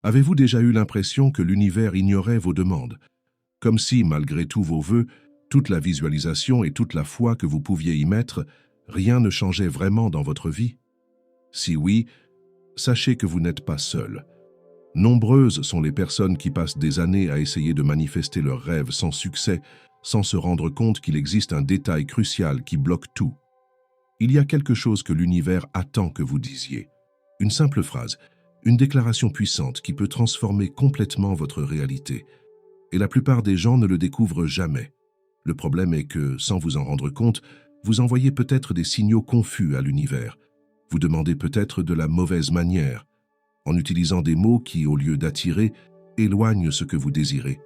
Avez-vous déjà eu l'impression que l'univers ignorait vos demandes, comme si, malgré tous vos vœux, toute la visualisation et toute la foi que vous pouviez y mettre, rien ne changeait vraiment dans votre vie? Si oui, sachez que vous n'êtes pas seul. Nombreuses sont les personnes qui passent des années à essayer de manifester leurs rêves sans succès, sans se rendre compte qu'il existe un détail crucial qui bloque tout. Il y a quelque chose que l'univers attend que vous disiez. Une simple phrase, une déclaration puissante qui peut transformer complètement votre réalité. Et la plupart des gens ne le découvrent jamais. Le problème est que, sans vous en rendre compte, vous envoyez peut-être des signaux confus à l'univers. Vous demandez peut-être de la mauvaise manière, en utilisant des mots qui, au lieu d'attirer, éloignent ce que vous désirez.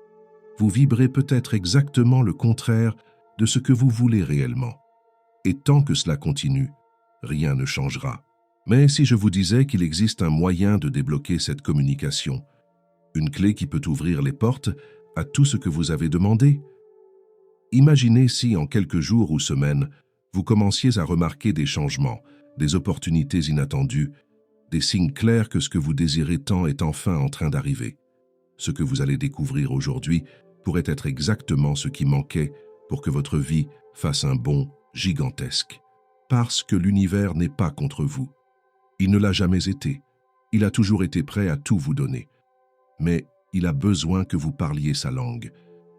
Vous vibrez peut-être exactement le contraire de ce que vous voulez réellement. Et tant que cela continue, rien ne changera. Mais si je vous disais qu'il existe un moyen de débloquer cette communication, une clé qui peut ouvrir les portes à tout ce que vous avez demandé? Imaginez si, en quelques jours ou semaines, vous commenciez à remarquer des changements, des opportunités inattendues, des signes clairs que ce que vous désirez tant est enfin en train d'arriver. Ce que vous allez découvrir aujourd'hui pourrait être exactement ce qui manquait pour que votre vie fasse un bond gigantesque. Parce que l'univers n'est pas contre vous. Il ne l'a jamais été. Il a toujours été prêt à tout vous donner. Mais il a besoin que vous parliez sa langue.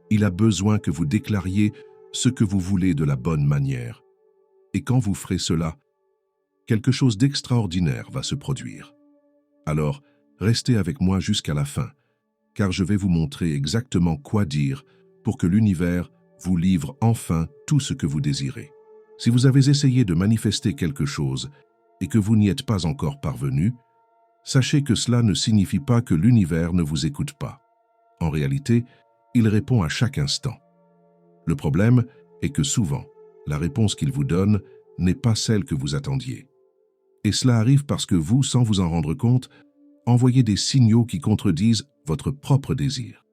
Il a besoin que vous déclariez ce que vous voulez de la bonne manière. Et quand vous ferez cela, quelque chose d'extraordinaire va se produire. Alors, restez avec moi jusqu'à la fin, car je vais vous montrer exactement quoi dire pour que l'univers vous livre enfin tout ce que vous désirez. Si vous avez essayé de manifester quelque chose et que vous n'y êtes pas encore parvenu, sachez que cela ne signifie pas que l'univers ne vous écoute pas. En réalité, il répond à chaque instant. Le problème est que souvent, la réponse qu'il vous donne n'est pas celle que vous attendiez. Et cela arrive parce que vous, sans vous en rendre compte, envoyez des signaux qui contredisent votre propre désir.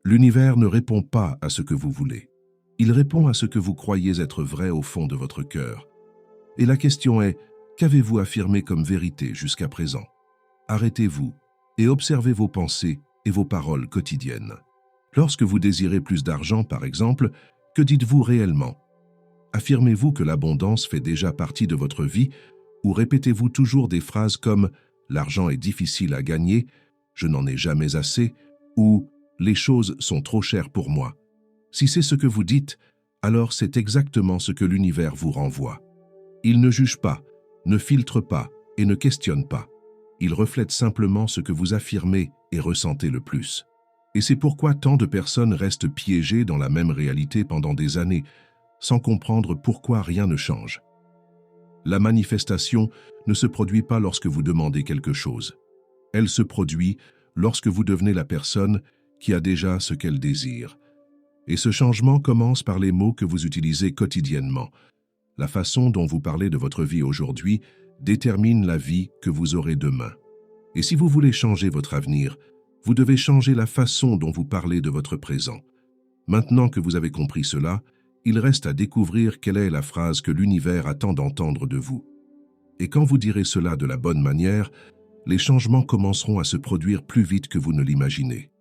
L'univers ne répond pas à ce que vous voulez. Il répond à ce que vous croyez être vrai au fond de votre cœur. Et la question est, qu'avez-vous affirmé comme vérité jusqu'à présent? Arrêtez-vous et observez vos pensées et vos paroles quotidiennes. Lorsque vous désirez plus d'argent, par exemple, que dites-vous réellement? Affirmez-vous que l'abondance fait déjà partie de votre vie ou répétez-vous toujours des phrases comme « l'argent est difficile à gagner »,« je n'en ai jamais assez » ou « les choses sont trop chères pour moi ». Si c'est ce que vous dites, alors c'est exactement ce que l'univers vous renvoie. Il ne juge pas, ne filtre pas et ne questionne pas. Il reflète simplement ce que vous affirmez et ressentez le plus. Et c'est pourquoi tant de personnes restent piégées dans la même réalité pendant des années, sans comprendre pourquoi rien ne change. La manifestation ne se produit pas lorsque vous demandez quelque chose. Elle se produit lorsque vous devenez la personne qui a déjà ce qu'elle désire. Et ce changement commence par les mots que vous utilisez quotidiennement. La façon dont vous parlez de votre vie aujourd'hui détermine la vie que vous aurez demain. Et si vous voulez changer votre avenir, vous devez changer la façon dont vous parlez de votre présent. Maintenant que vous avez compris cela, il reste à découvrir quelle est la phrase que l'univers attend d'entendre de vous. Et quand vous direz cela de la bonne manière, les changements commenceront à se produire plus vite que vous ne l'imaginez.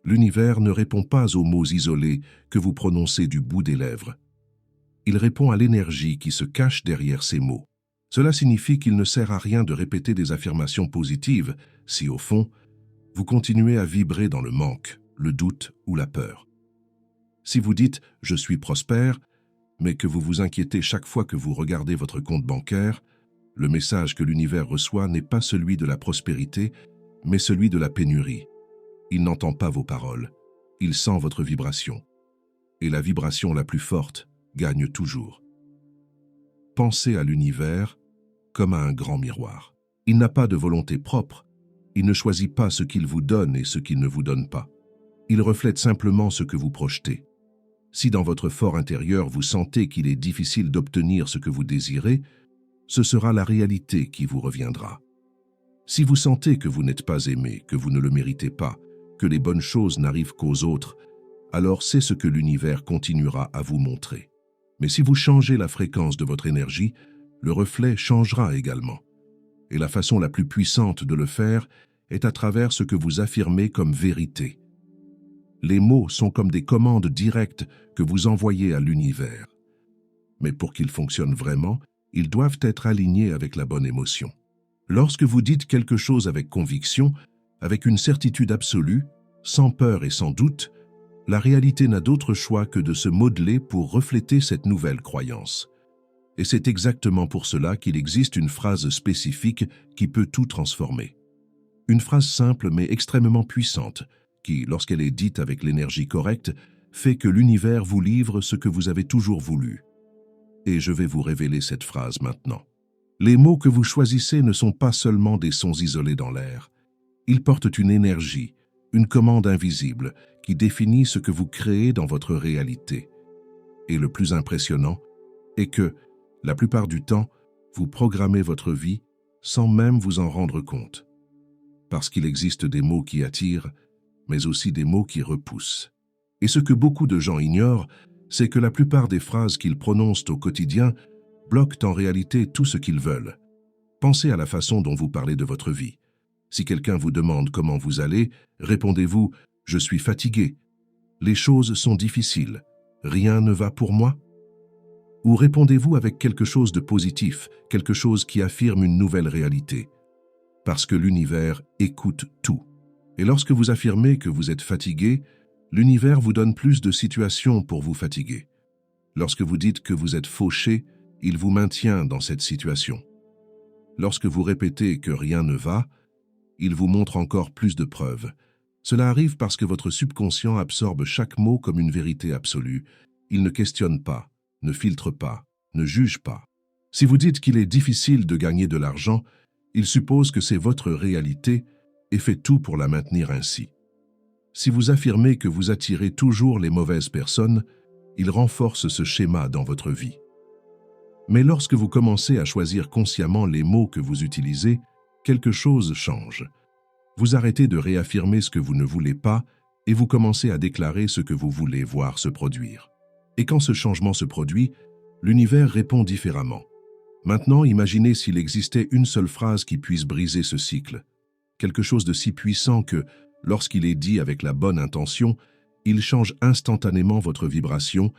L'univers ne répond pas aux mots isolés que vous prononcez du bout des lèvres. Il répond à l'énergie qui se cache derrière ces mots. Cela signifie qu'il ne sert à rien de répéter des affirmations positives si, au fond, vous continuez à vibrer dans le manque, le doute ou la peur. Si vous dites « je suis prospère », mais que vous vous inquiétez chaque fois que vous regardez votre compte bancaire, le message que l'univers reçoit n'est pas celui de la prospérité, mais celui de la pénurie. Il n'entend pas vos paroles, il sent votre vibration. Et la vibration la plus forte gagne toujours. Pensez à l'univers comme à un grand miroir. Il n'a pas de volonté propre, il ne choisit pas ce qu'il vous donne et ce qu'il ne vous donne pas. Il reflète simplement ce que vous projetez. Si dans votre fort intérieur vous sentez qu'il est difficile d'obtenir ce que vous désirez, ce sera la réalité qui vous reviendra. Si vous sentez que vous n'êtes pas aimé, que vous ne le méritez pas, que les bonnes choses n'arrivent qu'aux autres, alors c'est ce que l'univers continuera à vous montrer. Mais si vous changez la fréquence de votre énergie, le reflet changera également. Et la façon la plus puissante de le faire est à travers ce que vous affirmez comme vérité. Les mots sont comme des commandes directes que vous envoyez à l'univers. Mais pour qu'ils fonctionnent vraiment, ils doivent être alignés avec la bonne émotion. Lorsque vous dites quelque chose avec conviction, avec une certitude absolue, sans peur et sans doute, la réalité n'a d'autre choix que de se modeler pour refléter cette nouvelle croyance. Et c'est exactement pour cela qu'il existe une phrase spécifique qui peut tout transformer. Une phrase simple mais extrêmement puissante, qui, lorsqu'elle est dite avec l'énergie correcte, fait que l'univers vous livre ce que vous avez toujours voulu. Et je vais vous révéler cette phrase maintenant. Les mots que vous choisissez ne sont pas seulement des sons isolés dans l'air. Ils portent une énergie, une commande invisible qui définit ce que vous créez dans votre réalité. Et le plus impressionnant est que, la plupart du temps, vous programmez votre vie sans même vous en rendre compte. Parce qu'il existe des mots qui attirent, mais aussi des mots qui repoussent. Et ce que beaucoup de gens ignorent, c'est que la plupart des phrases qu'ils prononcent au quotidien bloquent en réalité tout ce qu'ils veulent. Pensez à la façon dont vous parlez de votre vie. Si quelqu'un vous demande comment vous allez, répondez-vous « Je suis fatigué »,« Les choses sont difficiles »,« Rien ne va pour moi ». Ou répondez-vous avec quelque chose de positif, quelque chose qui affirme une nouvelle réalité. Parce que l'univers écoute tout. Et lorsque vous affirmez que vous êtes fatigué, l'univers vous donne plus de situations pour vous fatiguer. Lorsque vous dites que vous êtes fauché, il vous maintient dans cette situation. Lorsque vous répétez que rien ne va, il vous montre encore plus de preuves. Cela arrive parce que votre subconscient absorbe chaque mot comme une vérité absolue. Il ne questionne pas, ne filtre pas, ne juge pas. Si vous dites qu'il est difficile de gagner de l'argent, il suppose que c'est votre réalité et fait tout pour la maintenir ainsi. Si vous affirmez que vous attirez toujours les mauvaises personnes, il renforce ce schéma dans votre vie. Mais lorsque vous commencez à choisir consciemment les mots que vous utilisez, quelque chose change. Vous arrêtez de réaffirmer ce que vous ne voulez pas et vous commencez à déclarer ce que vous voulez voir se produire. Et quand ce changement se produit, l'univers répond différemment. Maintenant, imaginez s'il existait une seule phrase qui puisse briser ce cycle. Quelque chose de si puissant que, lorsqu'il est dit avec la bonne intention, il change instantanément votre vibration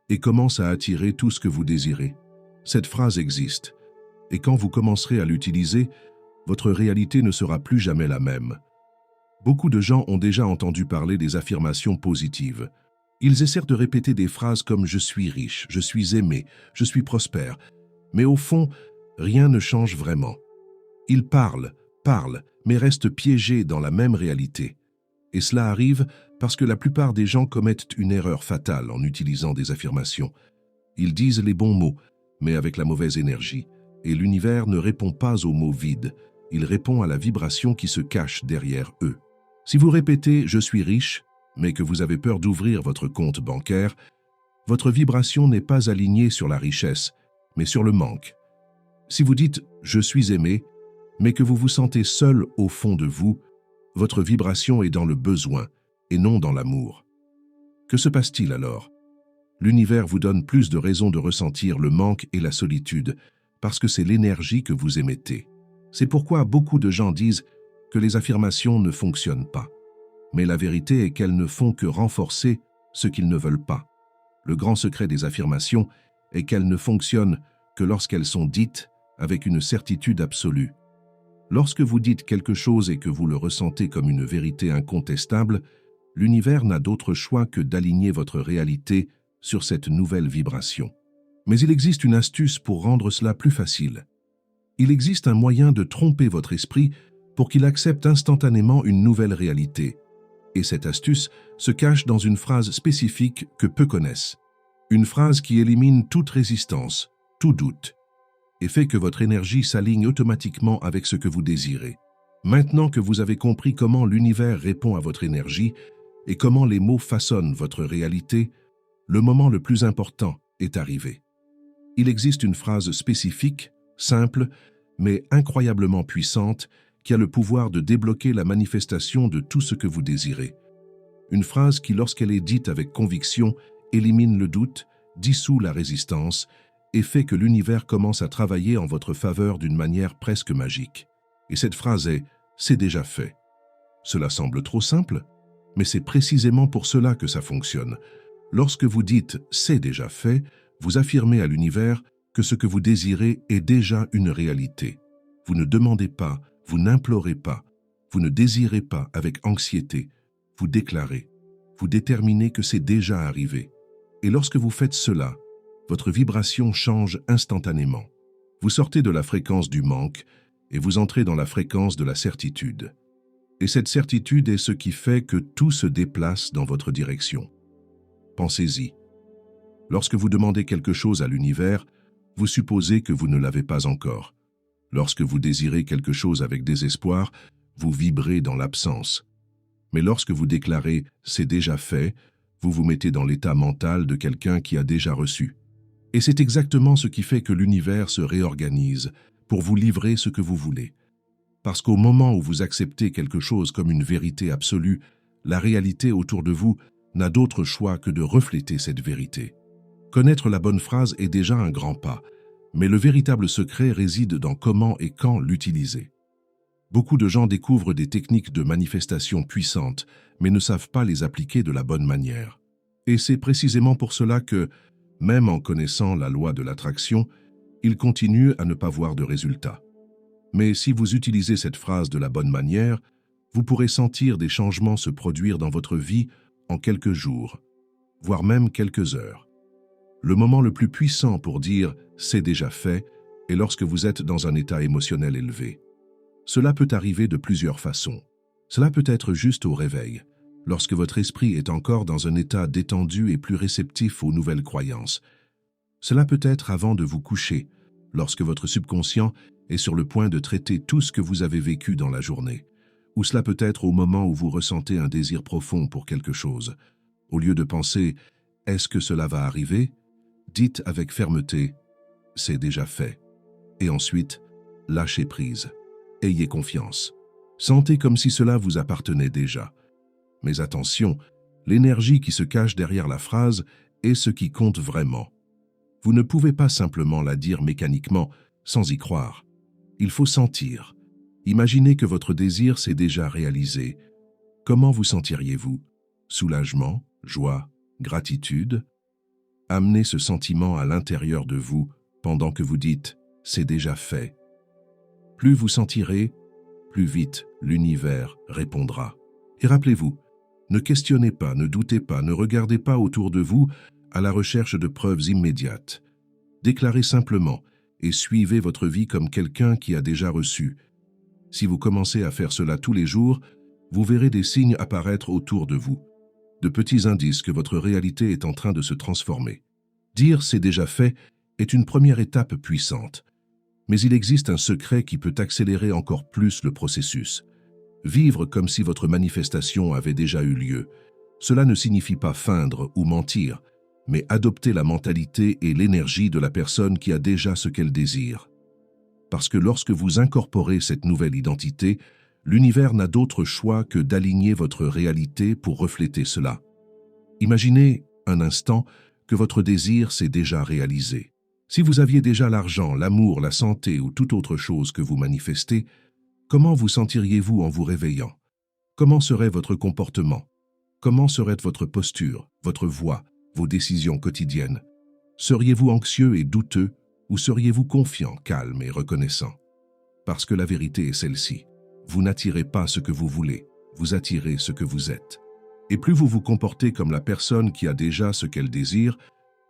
et commence à attirer tout ce que vous désirez. Cette phrase existe, et quand vous commencerez à l'utiliser, votre réalité ne sera plus jamais la même. Beaucoup de gens ont déjà entendu parler des affirmations positives. Ils essaient de répéter des phrases comme « je suis riche »,« je suis aimé »,« je suis prospère », mais au fond, rien ne change vraiment. Ils parlent, mais restent piégés dans la même réalité. Et cela arrive parce que la plupart des gens commettent une erreur fatale en utilisant des affirmations. Ils disent les bons mots, mais avec la mauvaise énergie, et l'univers ne répond pas aux mots vides, il répond à la vibration qui se cache derrière eux. Si vous répétez « je suis riche », mais que vous avez peur d'ouvrir votre compte bancaire, votre vibration n'est pas alignée sur la richesse, mais sur le manque. Si vous dites « je suis aimé », mais que vous vous sentez seul au fond de vous, votre vibration est dans le besoin et non dans l'amour. Que se passe-t-il alors? L'univers vous donne plus de raisons de ressentir le manque et la solitude, parce que c'est l'énergie que vous émettez. C'est pourquoi beaucoup de gens disent que les affirmations ne fonctionnent pas. Mais la vérité est qu'elles ne font que renforcer ce qu'ils ne veulent pas. Le grand secret des affirmations est qu'elles ne fonctionnent que lorsqu'elles sont dites avec une certitude absolue. Lorsque vous dites quelque chose et que vous le ressentez comme une vérité incontestable, l'univers n'a d'autre choix que d'aligner votre réalité sur cette nouvelle vibration. Mais il existe une astuce pour rendre cela plus facile. Il existe un moyen de tromper votre esprit pour qu'il accepte instantanément une nouvelle réalité. Et cette astuce se cache dans une phrase spécifique que peu connaissent. Une phrase qui élimine toute résistance, tout doute, et fait que votre énergie s'aligne automatiquement avec ce que vous désirez. Maintenant que vous avez compris comment l'univers répond à votre énergie et comment les mots façonnent votre réalité, le moment le plus important est arrivé. Il existe une phrase spécifique, simple, mais incroyablement puissante, qui a le pouvoir de débloquer la manifestation de tout ce que vous désirez. Une phrase qui, lorsqu'elle est dite avec conviction, élimine le doute, dissout la résistance et fait que l'univers commence à travailler en votre faveur d'une manière presque magique. Et cette phrase est « c'est déjà fait ». Cela semble trop simple, mais c'est précisément pour cela que ça fonctionne. Lorsque vous dites « c'est déjà fait », vous affirmez à l'univers que ce que vous désirez est déjà une réalité. Vous ne demandez pas, vous n'implorez pas, vous ne désirez pas avec anxiété, vous déclarez, vous déterminez que c'est déjà arrivé. Et lorsque vous faites cela, votre vibration change instantanément. Vous sortez de la fréquence du manque et vous entrez dans la fréquence de la certitude. Et cette certitude est ce qui fait que tout se déplace dans votre direction. Pensez-y. Lorsque vous demandez quelque chose à l'univers, vous supposez que vous ne l'avez pas encore. Lorsque vous désirez quelque chose avec désespoir, vous vibrez dans l'absence. Mais lorsque vous déclarez « c'est déjà fait », vous vous mettez dans l'état mental de quelqu'un qui a déjà reçu. Et c'est exactement ce qui fait que l'univers se réorganise pour vous livrer ce que vous voulez. Parce qu'au moment où vous acceptez quelque chose comme une vérité absolue, la réalité autour de vous n'a d'autre choix que de refléter cette vérité. Connaître la bonne phrase est déjà un grand pas, mais le véritable secret réside dans comment et quand l'utiliser. Beaucoup de gens découvrent des techniques de manifestation puissantes, mais ne savent pas les appliquer de la bonne manière. Et c'est précisément pour cela que, même en connaissant la loi de l'attraction, ils continuent à ne pas voir de résultats. Mais si vous utilisez cette phrase de la bonne manière, vous pourrez sentir des changements se produire dans votre vie en quelques jours, voire même quelques heures. Le moment le plus puissant pour dire « c'est déjà fait » est lorsque vous êtes dans un état émotionnel élevé. Cela peut arriver de plusieurs façons. Cela peut être juste au réveil, lorsque votre esprit est encore dans un état détendu et plus réceptif aux nouvelles croyances. Cela peut être avant de vous coucher, lorsque votre subconscient est sur le point de traiter tout ce que vous avez vécu dans la journée. Ou cela peut être au moment où vous ressentez un désir profond pour quelque chose. Au lieu de penser « est-ce que cela va arriver ?», dites avec fermeté « c'est déjà fait ». Et ensuite, lâchez prise. Ayez confiance. Sentez comme si cela vous appartenait déjà. Mais attention, l'énergie qui se cache derrière la phrase est ce qui compte vraiment. Vous ne pouvez pas simplement la dire mécaniquement, sans y croire. Il faut sentir. Imaginez que votre désir s'est déjà réalisé. Comment vous sentiriez-vous? Soulagement, joie, gratitude? Amenez ce sentiment à l'intérieur de vous pendant que vous dites « c'est déjà fait ». Plus vous sentirez, plus vite l'univers répondra. Et rappelez-vous, ne questionnez pas, ne doutez pas, ne regardez pas autour de vous à la recherche de preuves immédiates. Déclarez simplement et suivez votre vie comme quelqu'un qui a déjà reçu. Si vous commencez à faire cela tous les jours, vous verrez des signes apparaître autour de vous, de petits indices que votre réalité est en train de se transformer. Dire « c'est déjà fait » est une première étape puissante. Mais il existe un secret qui peut accélérer encore plus le processus. Vivre comme si votre manifestation avait déjà eu lieu. Cela ne signifie pas feindre ou mentir, mais adopter la mentalité et l'énergie de la personne qui a déjà ce qu'elle désire. Parce que lorsque vous incorporez cette nouvelle identité, l'univers n'a d'autre choix que d'aligner votre réalité pour refléter cela. Imaginez un instant que votre désir s'est déjà réalisé. Si vous aviez déjà l'argent, l'amour, la santé ou toute autre chose que vous manifestez, comment vous sentiriez-vous en vous réveillant? Comment serait votre comportement? Comment serait votre posture, votre voix, vos décisions quotidiennes? Seriez-vous anxieux et douteux ou seriez-vous confiant, calme et reconnaissant? Parce que la vérité est celle-ci. Vous n'attirez pas ce que vous voulez, vous attirez ce que vous êtes. Et plus vous vous comportez comme la personne qui a déjà ce qu'elle désire,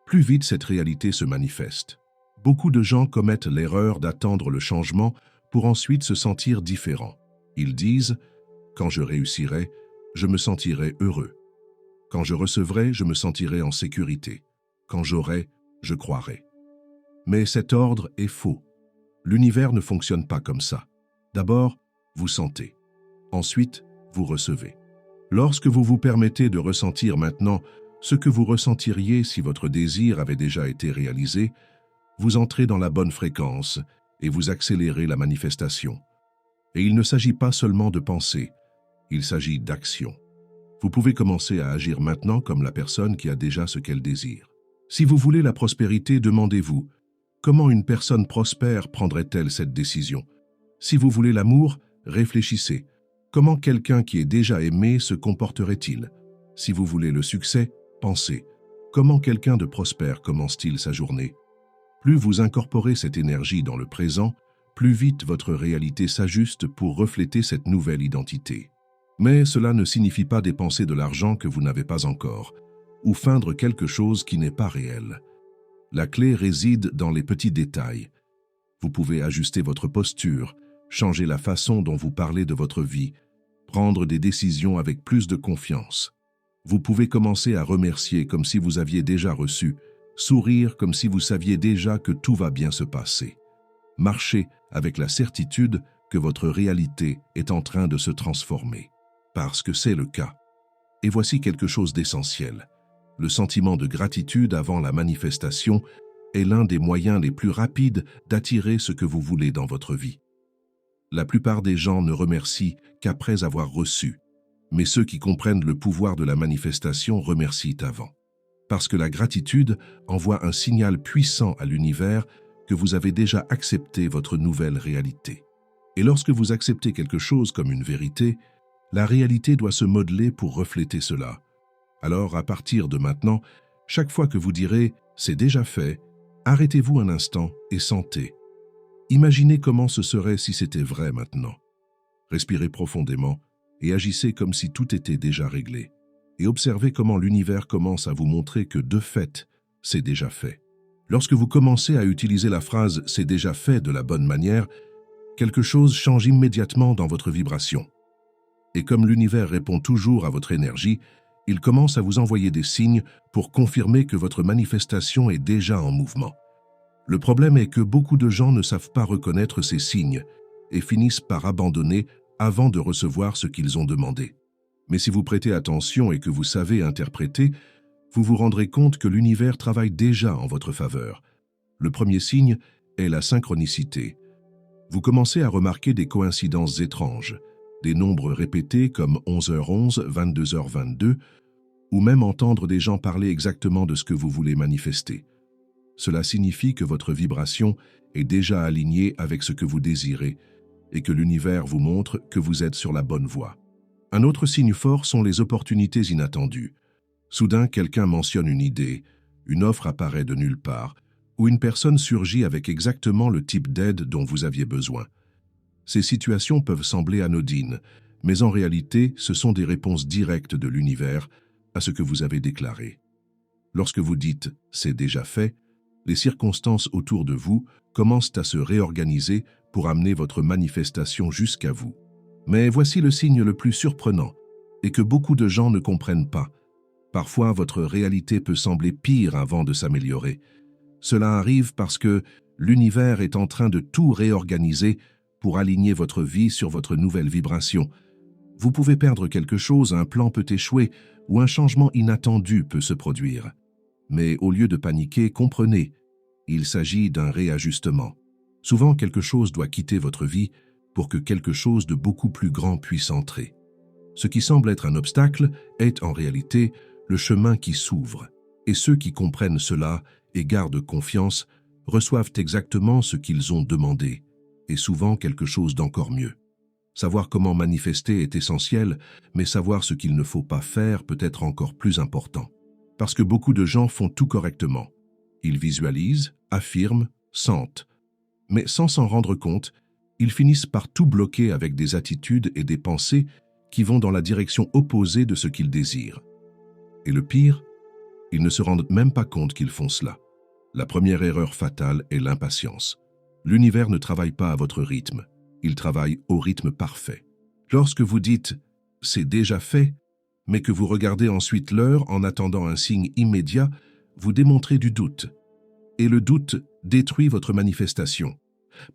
plus vite cette réalité se manifeste. Beaucoup de gens commettent l'erreur d'attendre le changement pour ensuite se sentir différents. Ils disent « quand je réussirai, je me sentirai heureux. Quand je recevrai, je me sentirai en sécurité. Quand j'aurai, je croirai. » Mais cet ordre est faux. L'univers ne fonctionne pas comme ça. D'abord, vous sentez. Ensuite, vous recevez. Lorsque vous vous permettez de ressentir maintenant ce que vous ressentiriez si votre désir avait déjà été réalisé, vous entrez dans la bonne fréquence et vous accélérez la manifestation. Et il ne s'agit pas seulement de penser, il s'agit d'action. Vous pouvez commencer à agir maintenant comme la personne qui a déjà ce qu'elle désire. Si vous voulez la prospérité, demandez-vous, comment une personne prospère prendrait-elle cette décision? Si vous voulez l'amour, réfléchissez, Comment quelqu'un qui est déjà aimé se comporterait-il? Si vous voulez le succès, pensez. Comment quelqu'un de prospère commence-t-il sa journée? Plus vous incorporez cette énergie dans le présent, plus vite votre réalité s'ajuste pour refléter cette nouvelle identité. Mais cela ne signifie pas dépenser de l'argent que vous n'avez pas encore, ou feindre quelque chose qui n'est pas réel. La clé réside dans les petits détails. Vous pouvez ajuster votre posture, changer la façon dont vous parlez de votre vie, prendre des décisions avec plus de confiance. Vous pouvez commencer à remercier comme si vous aviez déjà reçu, sourire comme si vous saviez déjà que tout va bien se passer. Marchez avec la certitude que votre réalité est en train de se transformer, parce que c'est le cas. Et voici quelque chose d'essentiel. Le sentiment de gratitude avant la manifestation est l'un des moyens les plus rapides d'attirer ce que vous voulez dans votre vie. La plupart des gens ne remercient qu'après avoir reçu, mais ceux qui comprennent le pouvoir de la manifestation remercient avant. Parce que la gratitude envoie un signal puissant à l'univers que vous avez déjà accepté votre nouvelle réalité. Et lorsque vous acceptez quelque chose comme une vérité, la réalité doit se modeler pour refléter cela. Alors, à partir de maintenant, chaque fois que vous direz « c'est déjà fait », arrêtez-vous un instant et sentez. Imaginez comment ce serait si c'était vrai maintenant. Respirez profondément et agissez comme si tout était déjà réglé. Et observez comment l'univers commence à vous montrer que, de fait, c'est déjà fait. Lorsque vous commencez à utiliser la phrase « c'est déjà fait » de la bonne manière, quelque chose change immédiatement dans votre vibration. Et comme l'univers répond toujours à votre énergie, il commence à vous envoyer des signes pour confirmer que votre manifestation est déjà en mouvement. Le problème est que beaucoup de gens ne savent pas reconnaître ces signes et finissent par abandonner avant de recevoir ce qu'ils ont demandé. Mais si vous prêtez attention et que vous savez interpréter, vous vous rendrez compte que l'univers travaille déjà en votre faveur. Le premier signe est la synchronicité. Vous commencez à remarquer des coïncidences étranges, des nombres répétés comme 11h11, 22h22, ou même entendre des gens parler exactement de ce que vous voulez manifester. Cela signifie que votre vibration est déjà alignée avec ce que vous désirez et que l'univers vous montre que vous êtes sur la bonne voie. Un autre signe fort sont les opportunités inattendues. Soudain, quelqu'un mentionne une idée, une offre apparaît de nulle part, ou une personne surgit avec exactement le type d'aide dont vous aviez besoin. Ces situations peuvent sembler anodines, mais en réalité, ce sont des réponses directes de l'univers à ce que vous avez déclaré. Lorsque vous dites « c'est déjà fait », les circonstances autour de vous commencent à se réorganiser pour amener votre manifestation jusqu'à vous. Mais voici le signe le plus surprenant, et que beaucoup de gens ne comprennent pas. Parfois, votre réalité peut sembler pire avant de s'améliorer. Cela arrive parce que l'univers est en train de tout réorganiser pour aligner votre vie sur votre nouvelle vibration. Vous pouvez perdre quelque chose, un plan peut échouer, ou un changement inattendu peut se produire. Mais au lieu de paniquer, comprenez, il s'agit d'un réajustement. Souvent, quelque chose doit quitter votre vie pour que quelque chose de beaucoup plus grand puisse entrer. Ce qui semble être un obstacle est en réalité le chemin qui s'ouvre. Et ceux qui comprennent cela et gardent confiance reçoivent exactement ce qu'ils ont demandé, et souvent quelque chose d'encore mieux. Savoir comment manifester est essentiel, mais savoir ce qu'il ne faut pas faire peut être encore plus important. Parce que beaucoup de gens font tout correctement. Ils visualisent, affirment, sentent. Mais sans s'en rendre compte, ils finissent par tout bloquer avec des attitudes et des pensées qui vont dans la direction opposée de ce qu'ils désirent. Et le pire, ils ne se rendent même pas compte qu'ils font cela. La première erreur fatale est l'impatience. L'univers ne travaille pas à votre rythme, il travaille au rythme parfait. Lorsque vous dites « c'est déjà fait », mais que vous regardez ensuite l'heure en attendant un signe immédiat, vous démontrez du doute. Et le doute détruit votre manifestation.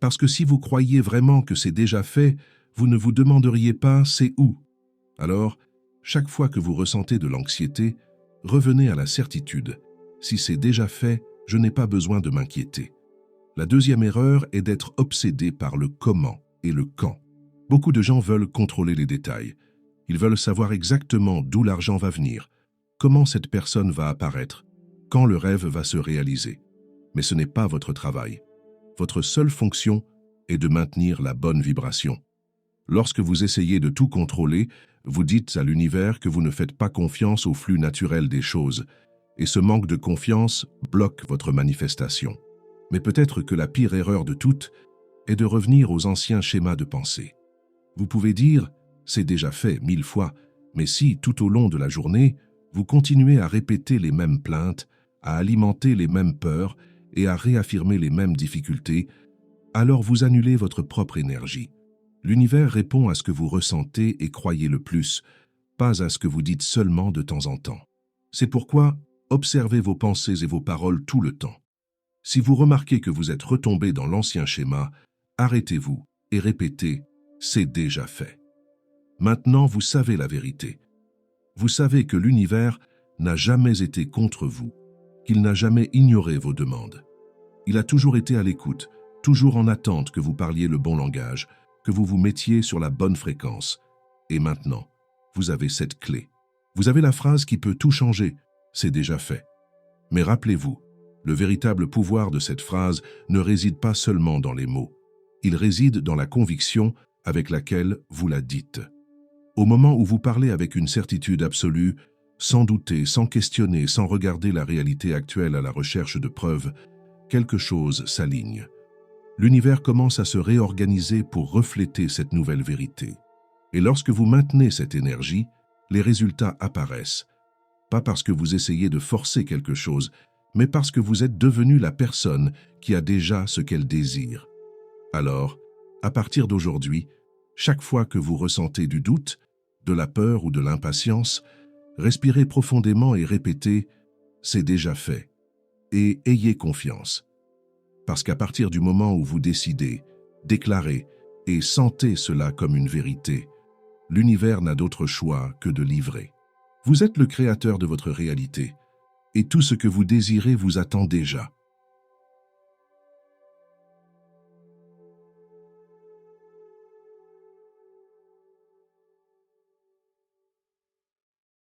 Parce que si vous croyez vraiment que c'est déjà fait, vous ne vous demanderiez pas « c'est où ». Alors, chaque fois que vous ressentez de l'anxiété, revenez à la certitude. Si c'est déjà fait, je n'ai pas besoin de m'inquiéter. La deuxième erreur est d'être obsédé par le comment et le quand. Beaucoup de gens veulent contrôler les détails. Ils veulent savoir exactement d'où l'argent va venir, comment cette personne va apparaître, quand le rêve va se réaliser. Mais ce n'est pas votre travail. Votre seule fonction est de maintenir la bonne vibration. Lorsque vous essayez de tout contrôler, vous dites à l'univers que vous ne faites pas confiance au flux naturel des choses, et ce manque de confiance bloque votre manifestation. Mais peut-être que la pire erreur de toutes est de revenir aux anciens schémas de pensée. Vous pouvez dire « c'est déjà fait 1000 fois », mais si, tout au long de la journée, vous continuez à répéter les mêmes plaintes, à alimenter les mêmes peurs et à réaffirmer les mêmes difficultés, alors vous annulez votre propre énergie. L'univers répond à ce que vous ressentez et croyez le plus, pas à ce que vous dites seulement de temps en temps. C'est pourquoi observez vos pensées et vos paroles tout le temps. Si vous remarquez que vous êtes retombé dans l'ancien schéma, arrêtez-vous et répétez « c'est déjà fait ». Maintenant, vous savez la vérité. Vous savez que l'univers n'a jamais été contre vous, qu'il n'a jamais ignoré vos demandes. Il a toujours été à l'écoute, toujours en attente que vous parliez le bon langage, que vous vous mettiez sur la bonne fréquence. Et maintenant, vous avez cette clé. Vous avez la phrase qui peut tout changer, c'est déjà fait. Mais rappelez-vous, le véritable pouvoir de cette phrase ne réside pas seulement dans les mots. Il réside dans la conviction avec laquelle vous la dites. Au moment où vous parlez avec une certitude absolue, sans douter, sans questionner, sans regarder la réalité actuelle à la recherche de preuves, quelque chose s'aligne. L'univers commence à se réorganiser pour refléter cette nouvelle vérité. Et lorsque vous maintenez cette énergie, les résultats apparaissent. Pas parce que vous essayez de forcer quelque chose, mais parce que vous êtes devenu la personne qui a déjà ce qu'elle désire. Alors, à partir d'aujourd'hui, chaque fois que vous ressentez du doute, de la peur ou de l'impatience, respirez profondément et répétez « c'est déjà fait » et ayez confiance. Parce qu'à partir du moment où vous décidez, déclarez et sentez cela comme une vérité, l'univers n'a d'autre choix que de livrer. Vous êtes le créateur de votre réalité, et tout ce que vous désirez vous attend déjà.